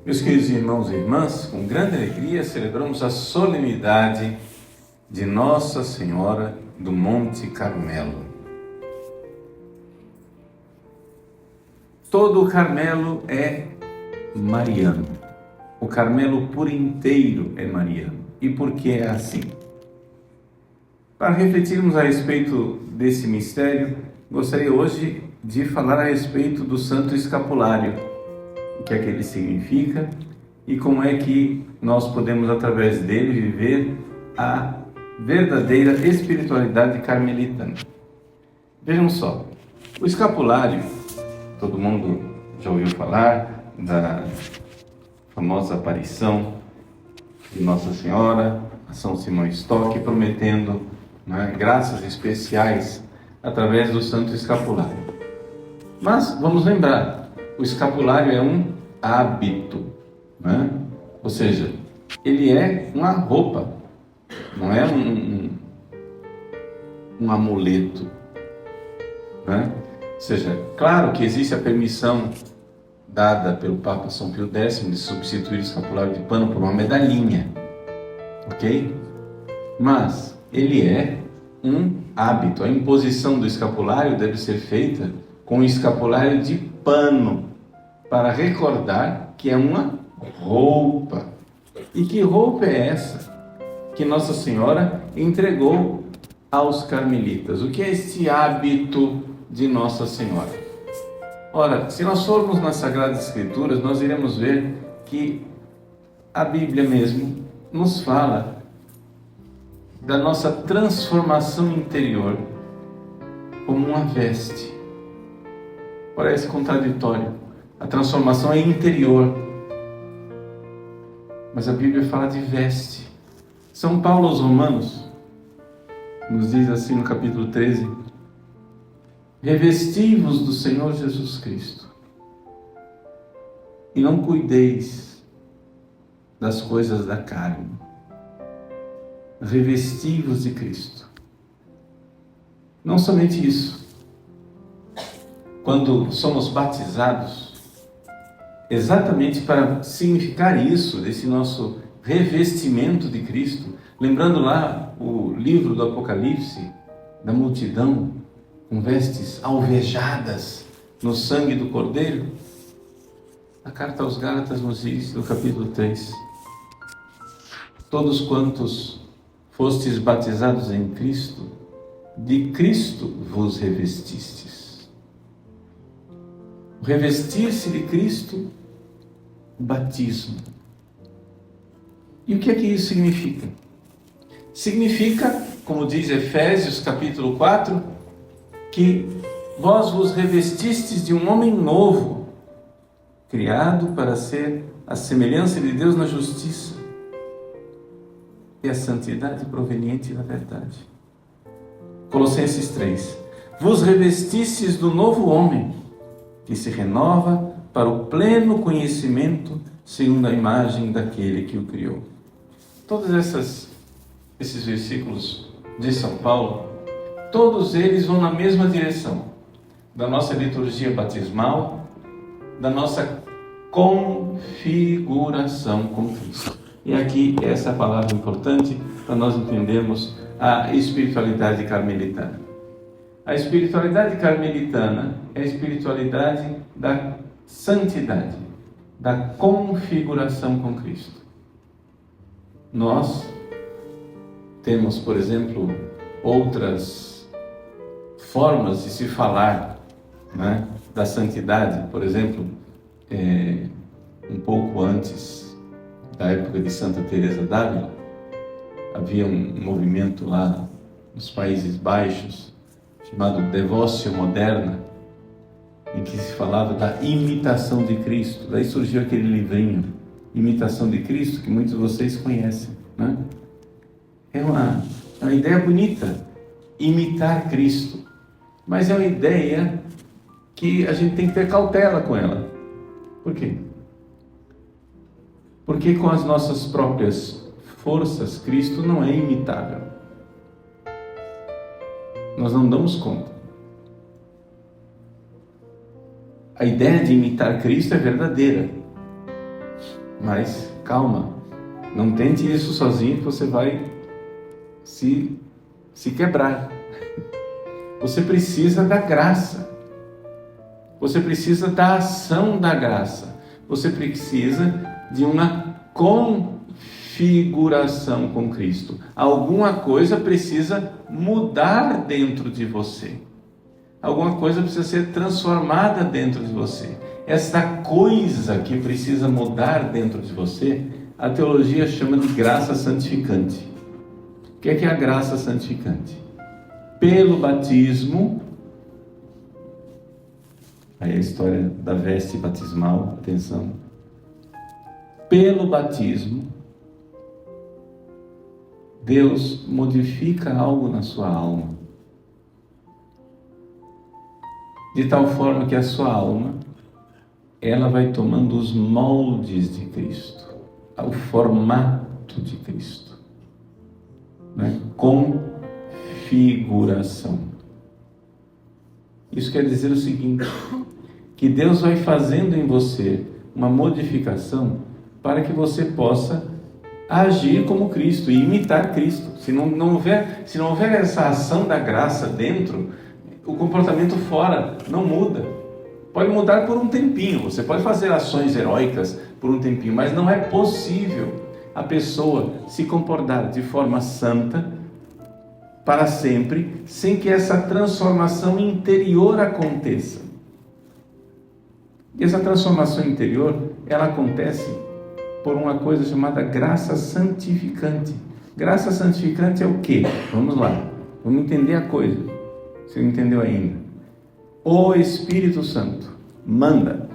Meus queridos irmãos e irmãs, com grande alegria celebramos a solenidade de Nossa Senhora do Monte Carmelo. Todo o Carmelo é mariano. O Carmelo por inteiro é mariano. E por que é assim? Para refletirmos a respeito desse mistério, gostaria hoje de falar a respeito do Santo Escapulário, o que é que ele significa e como é que nós podemos, através dele, viver a verdadeira espiritualidade carmelitana. Vejam só, o escapulário, todo mundo já ouviu falar da famosa aparição de Nossa Senhora a São Simão Stock, prometendo graças especiais através do Santo Escapulário. Mas vamos lembrar, o escapulário é um hábito, ou seja, ele é uma roupa, não é um amuleto, Ou seja, claro que existe a permissão dada pelo Papa São Pio X de substituir o escapulário de pano por uma medalhinha, ok? Mas ele é um hábito. A imposição do escapulário deve ser feita com o escapulário de pano, para recordar que é uma roupa. E que roupa é essa que Nossa Senhora entregou aos carmelitas? O que é este hábito de Nossa Senhora? Ora, se nós formos nas Sagradas Escrituras, nós iremos ver que a Bíblia mesmo nos fala da nossa transformação interior como uma veste. Parece contraditório. A transformação é interior, mas a Bíblia fala de veste. São Paulo aos Romanos nos diz assim no capítulo 13: revesti-vos do Senhor Jesus Cristo e não cuideis das coisas da carne. Revesti-vos de Cristo. Não somente isso. Quando somos batizados, exatamente para significar isso, desse nosso revestimento de Cristo, lembrando lá o livro do Apocalipse, da multidão com vestes alvejadas no sangue do Cordeiro, a carta aos Gálatas nos diz, no capítulo 3, todos quantos fostes batizados em Cristo, de Cristo vos revestistes. O revestir-se de Cristo, o batismo. E o que é que isso significa? Significa, como diz Efésios capítulo 4, que vós vos revestistes de um homem novo, criado para ser a semelhança de Deus na justiça e a santidade proveniente da verdade. Colossenses 3. Vos revestistes do novo homem, que se renova para o pleno conhecimento segundo a imagem daquele que o criou. Todos esses versículos de São Paulo, todos eles vão na mesma direção da nossa liturgia batismal, da nossa configuração com Cristo. E aqui essa palavra importante para nós entendermos a espiritualidade carmelitana. A espiritualidade carmelitana é a espiritualidade da santidade, da configuração com Cristo. Nós temos, por exemplo, outras formas de se falar da santidade. Por exemplo, um pouco antes da época de Santa Teresa d'Ávila, havia um movimento lá nos Países Baixos, chamado Devócio Moderna, em que se falava da imitação de Cristo. Daí surgiu aquele livrinho, Imitação de Cristo, que muitos de vocês conhecem. É uma ideia bonita, imitar Cristo, mas é uma ideia que a gente tem que ter cautela com ela. Por quê? Porque com as nossas próprias forças, Cristo não é imitável. Nós não damos conta. A ideia de imitar Cristo é verdadeira. Mas calma, não tente isso sozinho que você vai se quebrar. Você precisa da graça. Você precisa da ação da graça. Você precisa de uma configuração com Cristo. Alguma coisa precisa mudar dentro de você. Alguma coisa precisa ser transformada dentro de você. Essa coisa que precisa mudar dentro de você, a teologia chama de graça santificante. O que é a graça santificante? Pelo batismo, aí a história da veste batismal, atenção. Pelo batismo, Deus modifica algo na sua alma, de tal forma que a sua alma, ela vai tomando os moldes de Cristo, o formato de Cristo, né? Configuração. Isso quer dizer o seguinte, que Deus vai fazendo em você uma modificação para que você possa agir como Cristo e imitar Cristo. Se não houver essa ação da graça dentro, o comportamento fora não muda. Pode mudar por um tempinho, você pode fazer ações heróicas por um tempinho, mas não é possível a pessoa se comportar de forma santa para sempre, sem que essa transformação interior aconteça. E essa transformação interior, ela acontece por uma coisa chamada graça santificante. Graça santificante é o quê? Vamos lá, vamos entender a coisa, se não entendeu ainda. O Espírito Santo manda,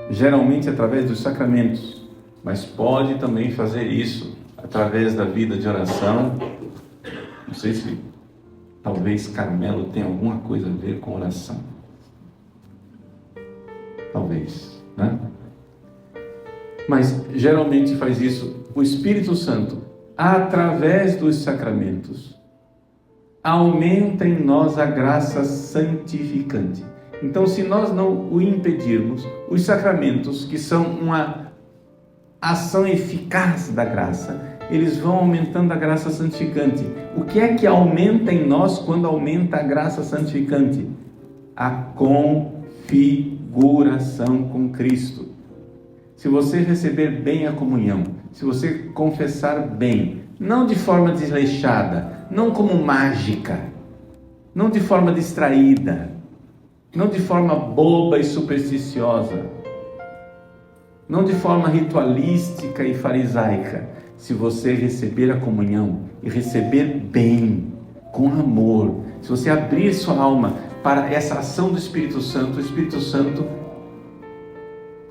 geralmente através dos sacramentos, mas pode também fazer isso através da vida de oração. Não sei se talvez Carmelo tenha alguma coisa a ver com oração. Talvez, né? Mas geralmente faz isso o Espírito Santo, através dos sacramentos, aumenta em nós a graça santificante. Então, se nós não o impedirmos, os sacramentos, que são uma ação eficaz da graça, eles vão aumentando a graça santificante. O que é que aumenta em nós quando aumenta a graça santificante? A configuração com Cristo. Se você receber bem a comunhão, se você confessar bem, não de forma desleixada, não como mágica, não de forma distraída, não de forma boba e supersticiosa, não de forma ritualística e farisaica. Se você receber a comunhão e receber bem, com amor, se você abrir sua alma para essa ação do Espírito Santo, o Espírito Santo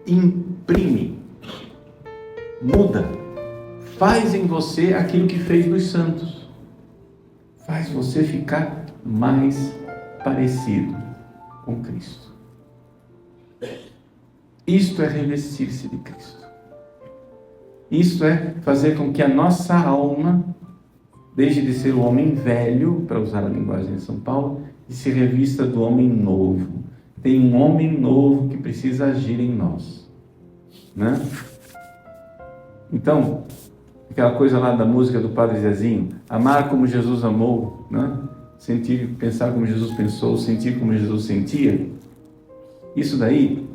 imprime, muda, faz em você aquilo que fez nos santos, faz você ficar mais parecido com Cristo. Isto é revestir-se de Cristo. Isto é fazer com que a nossa alma deixe de ser o homem velho, para usar a linguagem de São Paulo, e se revista do homem novo. Tem um homem novo que precisa agir em nós, né? Então, aquela coisa lá da música do Padre Zezinho, amar como Jesus amou, né? Sentir, pensar como Jesus pensou, sentir como Jesus sentia. Isso daí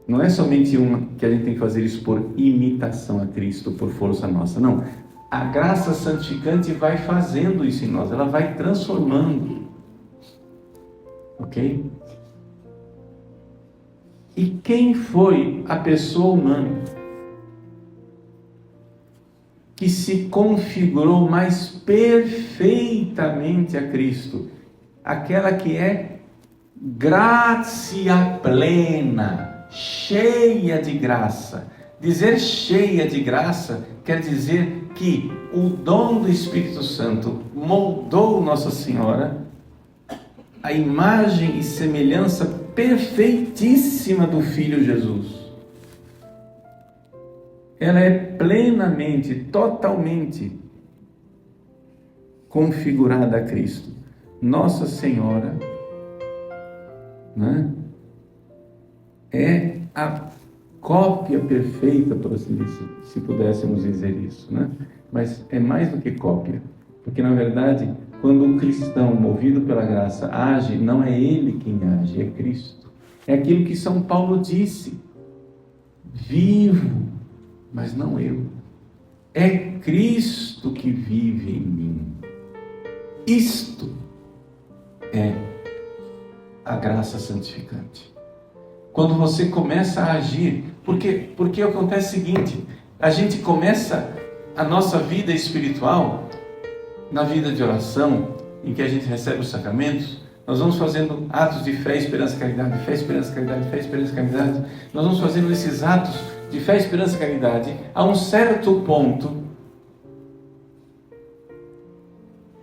não é somente que a gente tem que fazer isso por imitação a Cristo, por força nossa, não. A graça santificante vai fazendo isso em nós, ela vai transformando. Ok? E quem foi a pessoa humana que se configurou mais perfeitamente a Cristo? Aquela que é gratia plena, cheia de graça. Dizer cheia de graça quer dizer que o dom do Espírito Santo moldou Nossa Senhora a imagem e semelhança perfeitíssima do Filho Jesus. Ela é plenamente, totalmente configurada a Cristo. Nossa Senhora, né, é a cópia perfeita, por assim dizer, se pudéssemos dizer isso, né? Mas é mais do que cópia, porque na verdade, quando um cristão movido pela graça age, não é ele quem age, é Cristo. É aquilo que São Paulo disse: vivo, mas não eu. É Cristo que vive em mim. Isto é a graça santificante. Quando você começa a agir, porque acontece o seguinte: a gente começa a nossa vida espiritual na vida de oração, em que a gente recebe os sacramentos. Nós vamos fazendo atos de fé, esperança, caridade, fé, esperança, caridade, fé, esperança, caridade. Nós vamos fazendo esses atos de fé, esperança, caridade, a um certo ponto,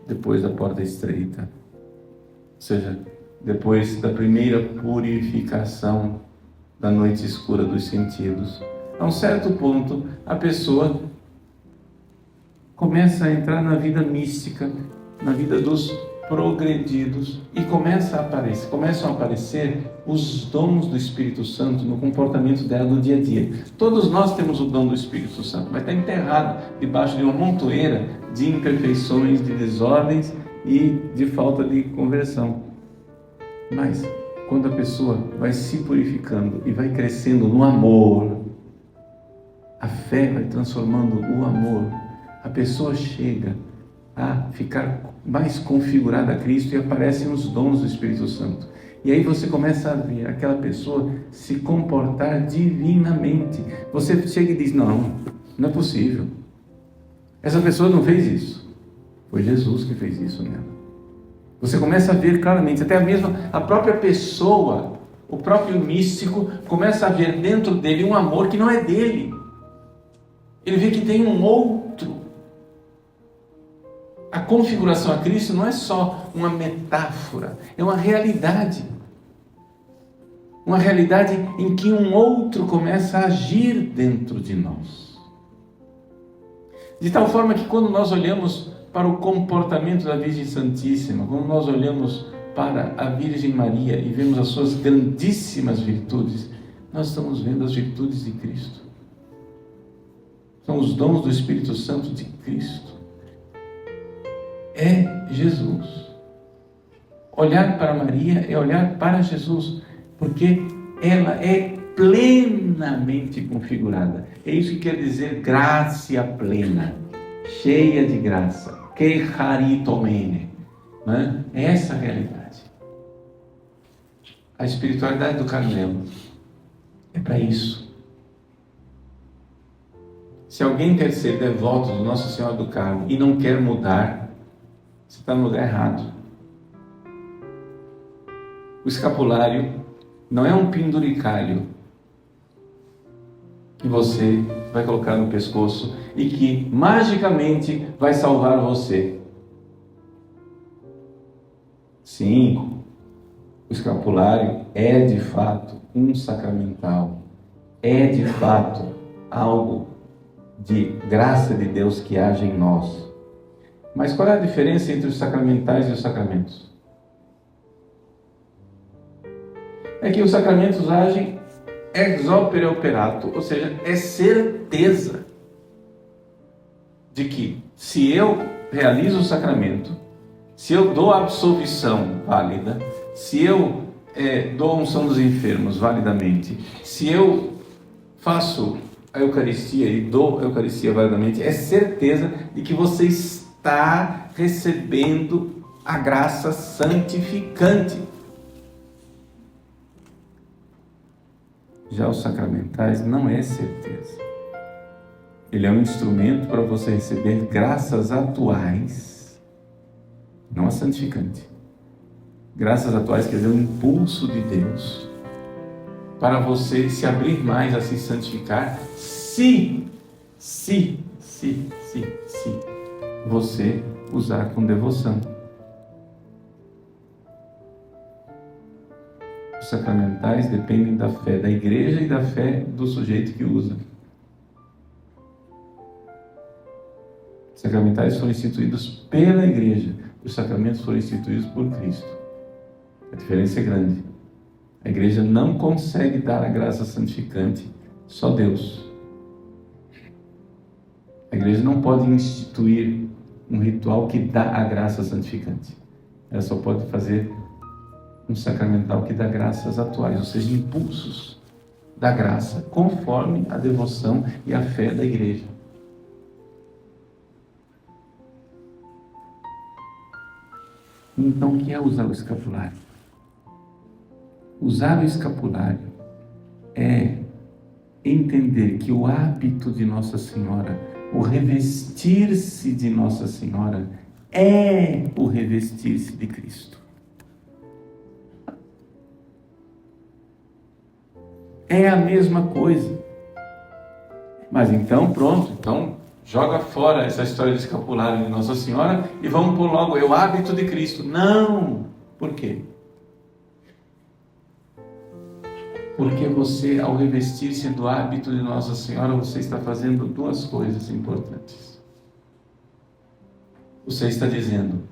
depois da porta estreita, ou seja, depois da primeira purificação da noite escura dos sentidos, a um certo ponto, a pessoa começa a entrar na vida mística, na vida dos progredidos, e começam a aparecer os dons do Espírito Santo no comportamento dela no dia a dia. Todos nós temos o dom do Espírito Santo, mas está enterrado debaixo de uma montoeira de imperfeições, de desordens e de falta de conversão. Mas quando a pessoa vai se purificando e vai crescendo no amor, a fé vai transformando o amor, a pessoa chega a ficar mais configurada a Cristo e aparecem os dons do Espírito Santo. E aí você começa a ver aquela pessoa se comportar divinamente. Você chega e diz: não é possível. Essa pessoa não fez isso. Foi Jesus que fez isso nela. Você começa a ver claramente, até mesmo a própria pessoa, o próprio místico, começa a ver dentro dele um amor que não é dele. Ele vê que tem um outro. A configuração a Cristo não é só uma metáfora, é uma realidade. Uma realidade em que um outro começa a agir dentro de nós. De tal forma que quando nós olhamos para o comportamento da Virgem Santíssima, quando nós olhamos para a Virgem Maria e vemos as suas grandíssimas virtudes, nós estamos vendo as virtudes de Cristo. São os dons do Espírito Santo de Cristo. É Jesus. Olhar para Maria é olhar para Jesus, porque ela é plenamente configurada. É isso que quer dizer graça plena, cheia de graça, que charitomene, né? É essa a realidade. A espiritualidade do Carmelo é para isso. Se alguém quer ser devoto de Nossa Senhora do Carmo e não quer mudar, você está no lugar errado. O escapulário não é um penduricalho que você vai colocar no pescoço e que magicamente vai salvar você. Sim, o escapulário é de fato um sacramental, é de fato algo de graça de Deus que age em nós. Mas qual é a diferença entre os sacramentais e os sacramentos? É que os sacramentos agem ex opere operato, ou seja, é certeza de que se eu realizo o sacramento, se eu dou a absolvição válida, se eu dou a unção dos enfermos validamente, se eu faço a Eucaristia e dou a Eucaristia validamente, é certeza de que você está recebendo a graça santificante. Já os sacramentais não é certeza. Ele é um instrumento para você receber graças atuais, não a santificante. Graças atuais quer dizer o impulso de Deus para você se abrir mais a se santificar, se você usar com devoção. Os sacramentais dependem da fé da igreja e da fé do sujeito que usa. Os sacramentais foram instituídos pela igreja, os sacramentos foram instituídos por Cristo. A diferença é grande. A igreja não consegue dar a graça santificante Só Deus. A igreja não pode instituir um ritual que dá a graça santificante. Ela só pode fazer um sacramental que dá graças atuais, ou seja, impulsos da graça, conforme a devoção e a fé da igreja. Então, o que é usar o escapulário? Usar o escapulário é entender que o hábito de Nossa Senhora, o revestir-se de Nossa Senhora, é o revestir-se de Cristo. É a mesma coisa. Mas então, pronto, então joga fora essa história de escapulário de Nossa Senhora e vamos pôr logo, é o hábito de Cristo. Não! Por quê? Porque você, ao revestir-se do hábito de Nossa Senhora, você está fazendo duas coisas importantes. Você está dizendo,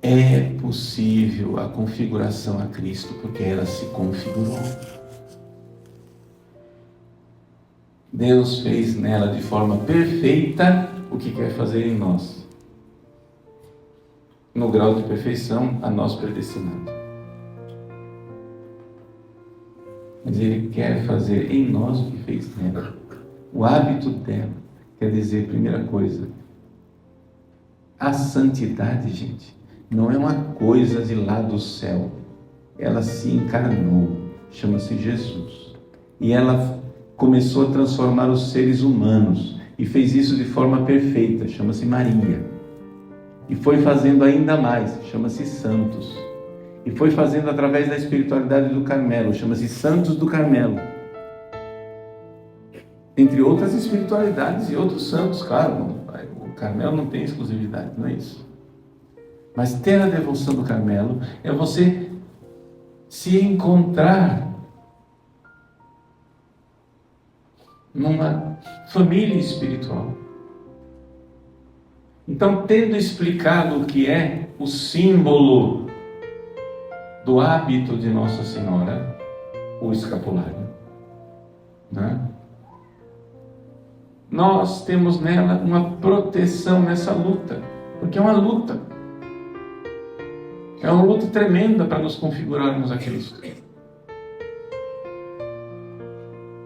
é possível a configuração a Cristo, porque ela se configurou. Deus fez nela de forma perfeita o que quer fazer em nós, no grau de perfeição a nós predestinado. Mas Ele quer fazer em nós o que fez nela. O hábito dela quer dizer, primeira coisa, a santidade, gente, não é uma coisa de lá do céu. Ela se encarnou, chama-se Jesus. E ela começou a transformar os seres humanos e fez isso de forma perfeita, chama-se Maria. E foi fazendo ainda mais, chama-se Santos. E foi fazendo através da espiritualidade do Carmelo, chama-se Santos do Carmelo. Entre outras espiritualidades e outros santos, claro, o Carmelo não tem exclusividade, não é isso. Mas ter a devoção do Carmelo é você se encontrar numa família espiritual. Então, tendo explicado o que é o símbolo do hábito de Nossa Senhora, o escapulário, né? Nós temos nela uma proteção nessa luta, porque é uma luta. É uma luta tremenda para nos configurarmos a Cristo.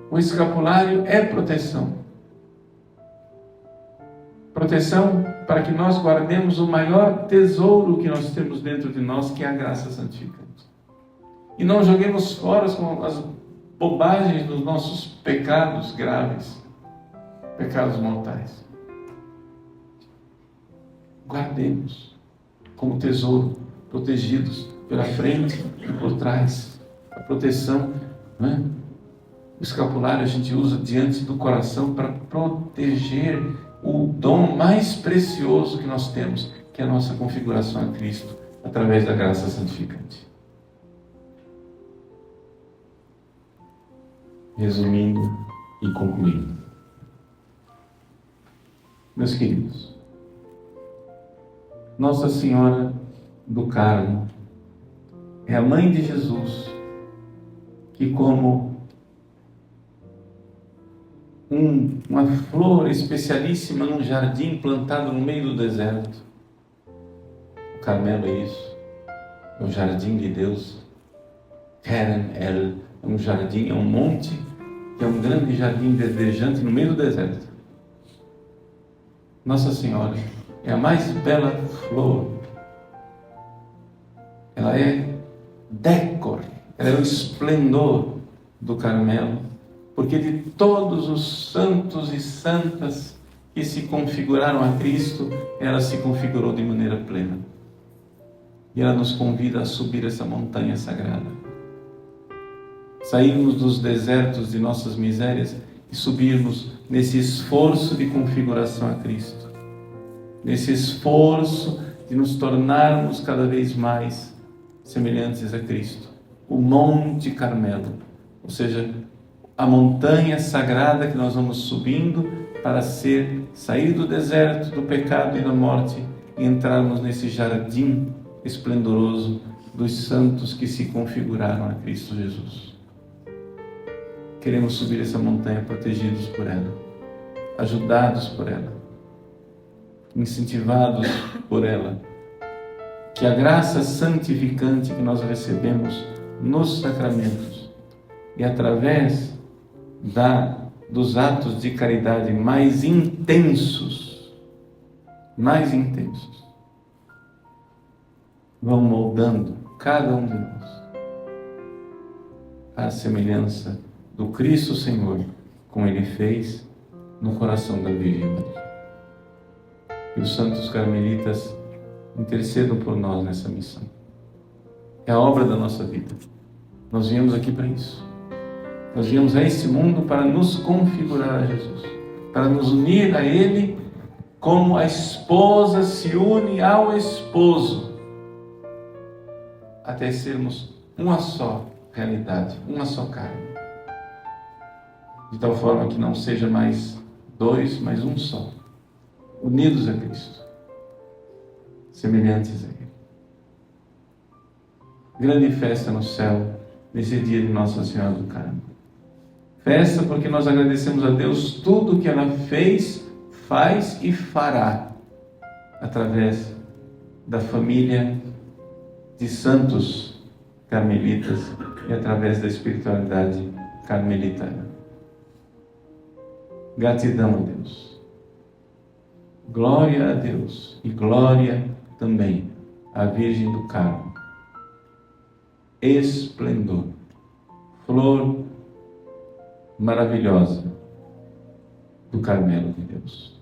O escapulário é proteção. Proteção para que nós guardemos o maior tesouro que nós temos dentro de nós, que é a graça santificante. E não joguemos fora com as bobagens dos nossos pecados graves, pecados mortais. Guardemos como tesouro, protegidos pela frente e por trás. A proteção, não é? O escapulário a gente usa diante do coração para proteger o dom mais precioso que nós temos, que é a nossa configuração a Cristo, através da graça santificante. Resumindo e concluindo. Meus queridos, Nossa Senhora do Carmo é a mãe de Jesus, que como uma flor especialíssima num jardim plantado no meio do deserto. O Carmelo é isso, é o jardim de Deus. Keren El, é um jardim, é um monte, que é um grande jardim verdejante no meio do deserto. Nossa Senhora é a mais bela flor. Ela é decor, ela é o esplendor do Carmelo, porque de todos os santos e santas que se configuraram a Cristo, ela se configurou de maneira plena. E ela nos convida a subir essa montanha sagrada. Sairmos dos desertos de nossas misérias e subirmos nesse esforço de configuração a Cristo. Nesse esforço de nos tornarmos cada vez mais semelhantes a Cristo. O Monte Carmelo, ou seja, a montanha sagrada que nós vamos subindo para sair do deserto, do pecado e da morte e entrarmos nesse jardim esplendoroso dos santos que se configuraram a Cristo Jesus. queremos subir essa montanha protegidos por ela, ajudados por ela, incentivados por ela. Que a graça santificante que nós recebemos nos sacramentos e através dos atos de caridade mais intensos, vão moldando cada um de nós à semelhança do Cristo Senhor, como Ele fez no coração da Virgem Maria. Que os santos carmelitas intercedam por nós nessa missão. É a obra da nossa vida. Nós viemos aqui para isso. Nós viemos a este mundo para nos configurar a Jesus, para nos unir a Ele como a esposa se une ao esposo, até sermos uma só realidade, uma só carne. De tal forma que não seja mais dois, mas um só, unidos a Cristo, semelhantes a Ele. Grande festa no céu, nesse dia de Nossa Senhora do Carmo. Festa porque nós agradecemos a Deus tudo que ela fez, faz e fará através da família de santos carmelitas e através da espiritualidade carmelitana. Gratidão a Deus. Glória a Deus e glória também à Virgem do Carmo. Esplendor, flor maravilhosa do Carmelo de Deus.